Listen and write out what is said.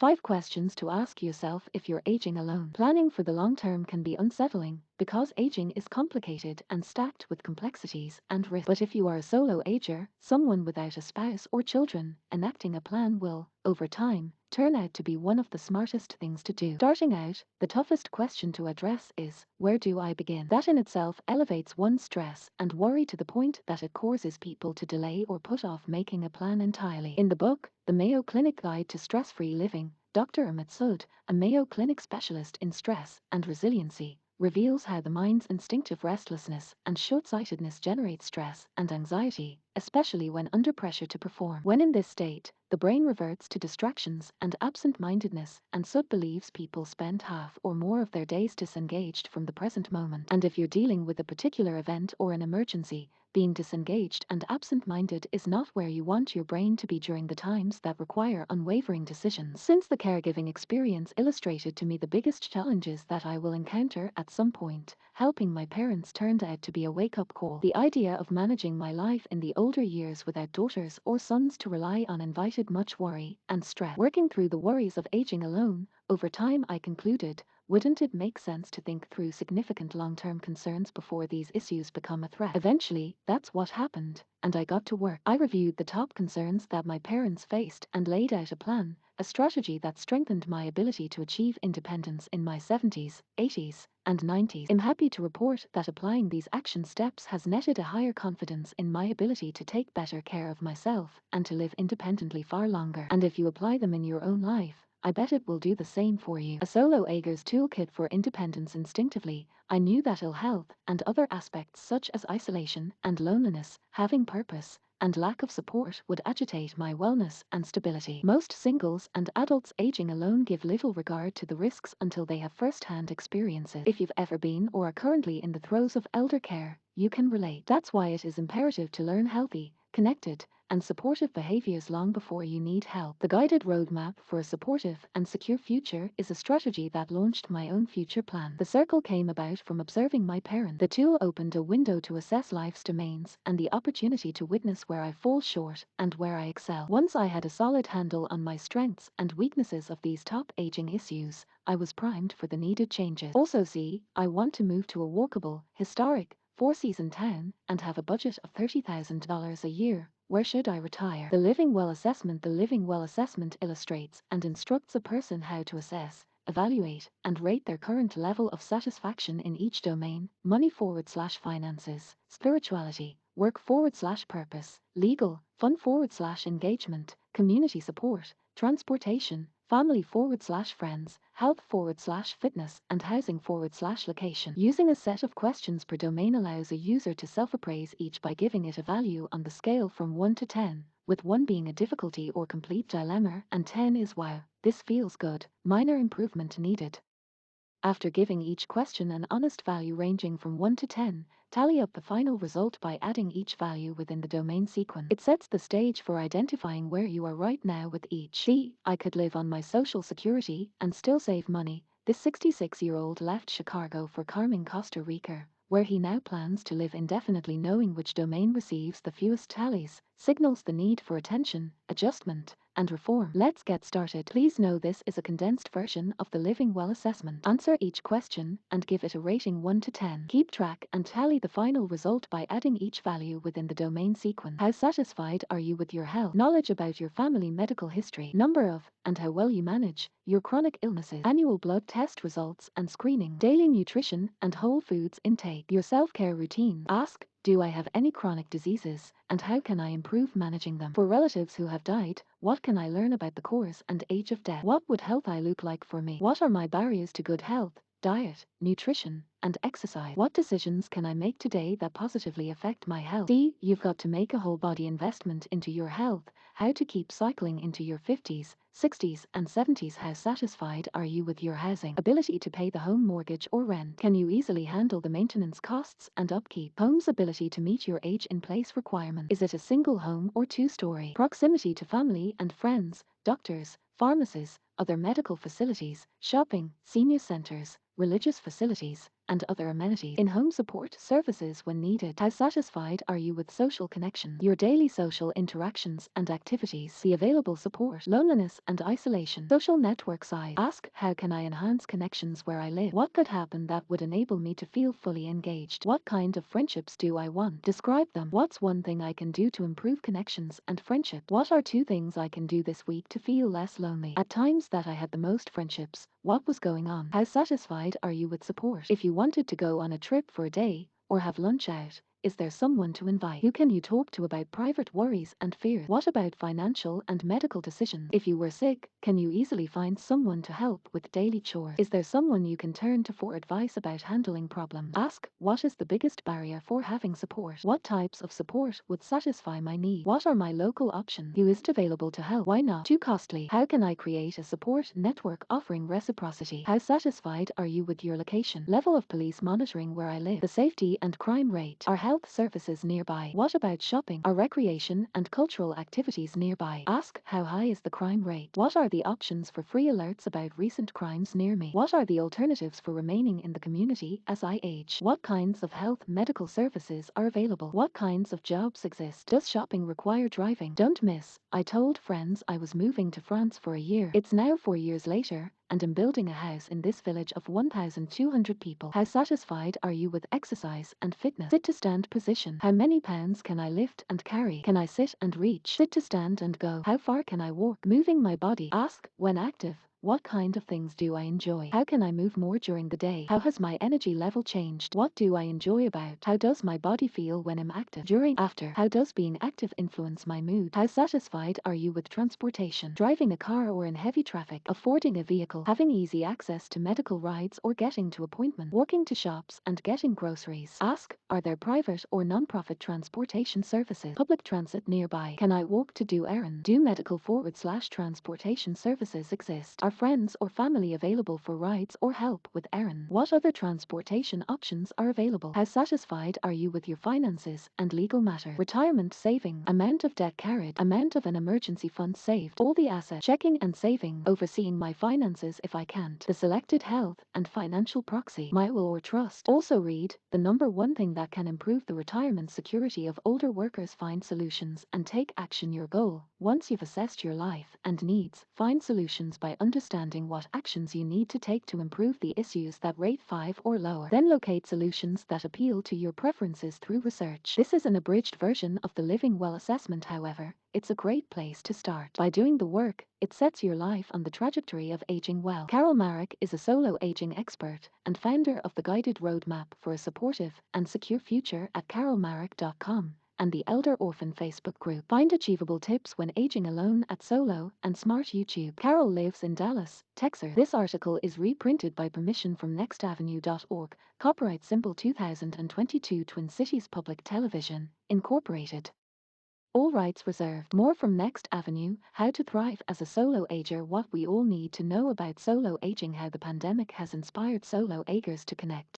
5 questions to ask yourself if you're aging alone. Planning for the long term can be unsettling because aging is complicated and stacked with complexities and risks. But if you are a solo ager, someone without a spouse or children, enacting a plan will, over time, turn out to be one of the smartest things to do. Starting out, the toughest question to address is, where do I begin? That in itself elevates one's stress and worry to the point that it causes people to delay or put off making a plan entirely. In the book, The Mayo Clinic Guide to Stress-Free Living, Dr. Amit Sood, a Mayo Clinic specialist in stress and resiliency, reveals how the mind's instinctive restlessness and short-sightedness generate stress and anxiety, especially when under pressure to perform. When in this state, the brain reverts to distractions and absent-mindedness, and Sood believes people spend half or more of their days disengaged from the present moment. And if you're dealing with a particular event or an emergency, being disengaged and absent-minded is not where you want your brain to be during the times that require unwavering decisions. Since the caregiving experience illustrated to me the biggest challenges that I will encounter at some point, helping my parents turned out to be a wake-up call. The idea of managing my life in the older years without daughters or sons to rely on invited much worry and stress. Working through the worries of aging alone, over time I concluded, wouldn't it make sense to think through significant long-term concerns before these issues become a threat? Eventually, that's what happened, and I got to work. I reviewed the top concerns that my parents faced and laid out a plan, a strategy that strengthened my ability to achieve independence in my 70s, 80s, and 90s. I'm happy to report that applying these action steps has netted a higher confidence in my ability to take better care of myself and to live independently far longer. And if you apply them in your own life, I bet it will do the same for you. A solo Ager's toolkit for independence. Instinctively, I knew that ill health and other aspects such as isolation and loneliness, having purpose, and lack of support would agitate my wellness and stability. Most singles and adults aging alone give little regard to the risks until they have first-hand experiences. If you've ever been or are currently in the throes of elder care, you can relate. That's why it is imperative to learn healthy, connected, and supportive behaviors long before you need help. The guided roadmap for a supportive and secure future is a strategy that launched my own future plan. The circle came about from observing my parents. The tool opened a window to assess life's domains and the opportunity to witness where I fall short and where I excel. Once I had a solid handle on my strengths and weaknesses of these top aging issues, I was primed for the needed changes. Also see, I want to move to a walkable, historic, four-season town and have a budget of $30,000 a year. Where should I retire? The Living Well Assessment. The Living Well Assessment illustrates and instructs a person how to assess, evaluate, and rate their current level of satisfaction in each domain: money/finances, spirituality, work/purpose, legal, fun/engagement, community support, transportation, family/friends, health/fitness, and housing/location. Using a set of questions per domain allows a user to self-appraise each by giving it a value on the scale from 1 to 10, with 1 being a difficulty or complete dilemma and 10 is wow, this feels good, minor improvement needed. After giving each question an honest value ranging from 1 to 10, tally up the final result by adding each value within the domain sequence. It sets the stage for identifying where you are right now with each. See, I could live on my social security and still save money. This 66-year-old left Chicago for Carmen, Costa Rica, where he now plans to live indefinitely. Knowing which domain receives the fewest tallies signals the need for attention, adjustment, and reform. Let's get started. Please know this is a condensed version of the Living Well assessment. Answer each question and give it a rating 1 to 10. Keep track and tally the final result by adding each value within the domain sequence. How satisfied are you with your health? Knowledge about your family medical history. Number of, and how well you manage, your chronic illnesses. Annual blood test results and screening. Daily nutrition and whole foods intake. Your self-care routine. Ask, do I have any chronic diseases, and how can I improve managing them? For relatives who have died, what can I learn about the cause and age of death? What would health I look like for me? What are my barriers to good health, diet, nutrition, and exercise? What decisions can I make today that positively affect my health? D. You've got to make a whole body investment into your health. How to keep cycling into your 50s, 60s, and 70s. How satisfied are you with your housing? Ability to pay the home mortgage or rent. Can you easily handle the maintenance costs and upkeep? Home's ability to meet your age-in-place requirements. Is it a single home or two-story? Proximity to family and friends, doctors, pharmacies, other medical facilities, shopping, senior centers, religious facilities, and other amenities. In-home support services when needed. How satisfied are you with social connection? Your daily social interactions and activities. The available support. Loneliness and isolation. Social network size. Ask, how can I enhance connections where I live? What could happen that would enable me to feel fully engaged? What kind of friendships do I want? Describe them. What's one thing I can do to improve connections and friendship? What are 2 things I can do this week to feel less lonely? At times that I had the most friendships, what was going on? How satisfied are you with support? If you wanted to go on a trip for a day or have lunch out, is there someone to invite? Who can you talk to about private worries and fears? What about financial and medical decisions? If you were sick, can you easily find someone to help with daily chores? Is there someone you can turn to for advice about handling problems? Ask, what is the biggest barrier for having support? What types of support would satisfy my needs? What are my local options? Who is available to help? Why not too costly? How can I create a support network offering reciprocity? How satisfied are you with your location? Level of police monitoring where I live. The safety and crime rate. Are health services nearby? What about shopping? Are recreation and cultural activities nearby? Ask, how high is the crime rate? What are the options for free alerts about recent crimes near me? What are the alternatives for remaining in the community as I age? What kinds of health medical services are available? What kinds of jobs exist? Does shopping require driving? Don't miss, I told friends I was moving to France for a year. It's now 4 years later, and am building a house in this village of 1,200 people. How satisfied are you with exercise and fitness? Sit to stand position. How many pounds can I lift and carry? Can I sit and reach? Sit to stand and go. How far can I walk? Moving my body. Ask, when active, what kind of things do I enjoy? How can I move more during the day? How has my energy level changed? What do I enjoy about? How does my body feel when I'm active? During, after. How does being active influence my mood? How satisfied are you with transportation? Driving a car or in heavy traffic? Affording a vehicle? Having easy access to medical rides or getting to appointments? Walking to shops and getting groceries? Ask, are there private or non-profit transportation services? Public transit nearby? Can I walk to do errands? Do medical/transportation services exist? Are friends or family available for rides or help with errands? What other transportation options are available? How satisfied are you with your finances and legal matter? Retirement saving, amount of debt carried, amount of an emergency fund saved, all the assets, checking and saving, overseeing my finances if I can't, the selected health and financial proxy, my will or trust. Also read, the number 1 thing that can improve the retirement security of older workers. Find solutions and take action. Your goal, once you've assessed your life and needs, find solutions by understanding what actions you need to take to improve the issues that rate 5 or lower. Then locate solutions that appeal to your preferences through research. This is an abridged version of the Living Well assessment, however. It's a great place to start. By doing the work, it sets your life on the trajectory of aging well. Carol Marek is a solo aging expert and founder of the guided roadmap for a supportive and secure future at carolmarek.com and the Elder Orphan Facebook group. Find achievable tips when aging alone at Solo and Smart YouTube. Carol lives in Dallas, Texas. This article is reprinted by permission from nextavenue.org. Copyright symbol 2022 Twin Cities Public Television, Incorporated. All rights reserved. More from Next Avenue, how to thrive as a solo ager. What we all need to know about solo aging. How the pandemic has inspired solo agers to connect